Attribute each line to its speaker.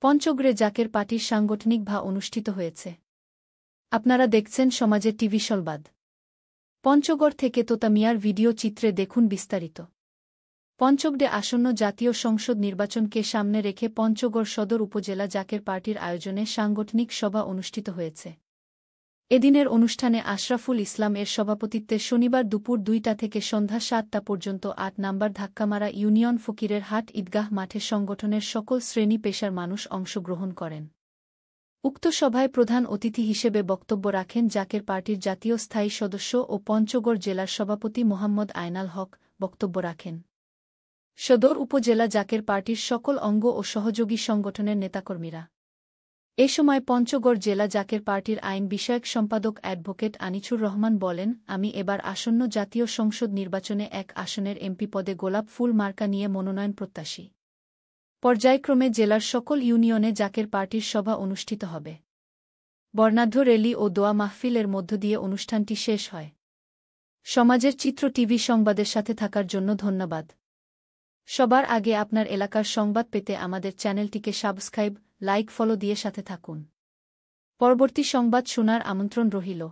Speaker 1: পঞ্চগড়ে জাকের পার্টির সাংগঠনিক ভা অনুষ্ঠিত হয়েছে। আপনারা দেখছেন সমাজের টিভি সংবাদ। পঞ্চগড় থেকে তোতা মিয়ার ভিডিও চিত্রে দেখুন বিস্তারিত। পঞ্চগড়ে আসন্ন জাতীয় সংসদ নির্বাচনকে সামনে রেখে পঞ্চগড় সদর উপজেলা জাকের পার্টির আয়োজনে সাংগঠনিক সভা অনুষ্ঠিত হয়েছে। এদিনের অনুষ্ঠানে আশরাফুল ইসলাম এর সভাপতিত্বে শনিবার দুপুর ২টা থেকে সন্ধ্যা ৭টা পর্যন্ত ৮ নম্বর ধাক্কামারা ইউনিয়ন ফকিরের হাট ঈদগাহ মাঠে সংগঠনের সকল শ্রেণী পেশার মানুষ অংশগ্রহণ করেন। উক্ত সভায় প্রধান অতিথি হিসেবে বক্তব্য রাখেন জাকের পার্টির জাতীয় স্থায়ী সদস্য ও পঞ্চগড় জেলার সভাপতি মোহাম্মদ আয়নাল হক। বক্তব্য রাখেন সদর উপজেলা জাকের পার্টির সকল অঙ্গ ও সহযোগী সংগঠনের নেতাকর্মীরা। এ সময় পঞ্চগড় জেলা জাকের পার্টির আইন বিষয়ক সম্পাদক অ্যাডভোকেট আনিছুর রহমান বলেন, আমি এবার আসন্ন জাতীয় সংসদ নির্বাচনে এক আসনের এমপি পদে গোলাপ ফুল মার্কা নিয়ে মনোনয়ন প্রত্যাশী। পর্যায়ক্রমে জেলার সকল ইউনিয়নে জাকের পার্টির সভা অনুষ্ঠিত হবে। বর্ণাঢ্য র্যালি ও দোয়া মাহফিলের মধ্য দিয়ে অনুষ্ঠানটি শেষ হয়। সমাজের চিত্র টিভি সংবাদের সাথে থাকার জন্য ধন্যবাদ। সবার আগে আপনার এলাকার সংবাদ পেতে আমাদের চ্যানেলটিকে সাবস্ক্রাইব, লাইক, ফলো দিয়ে সাথে থাকুন। পরবর্তী সংবাদ শোনার আমন্ত্রণ রহিল।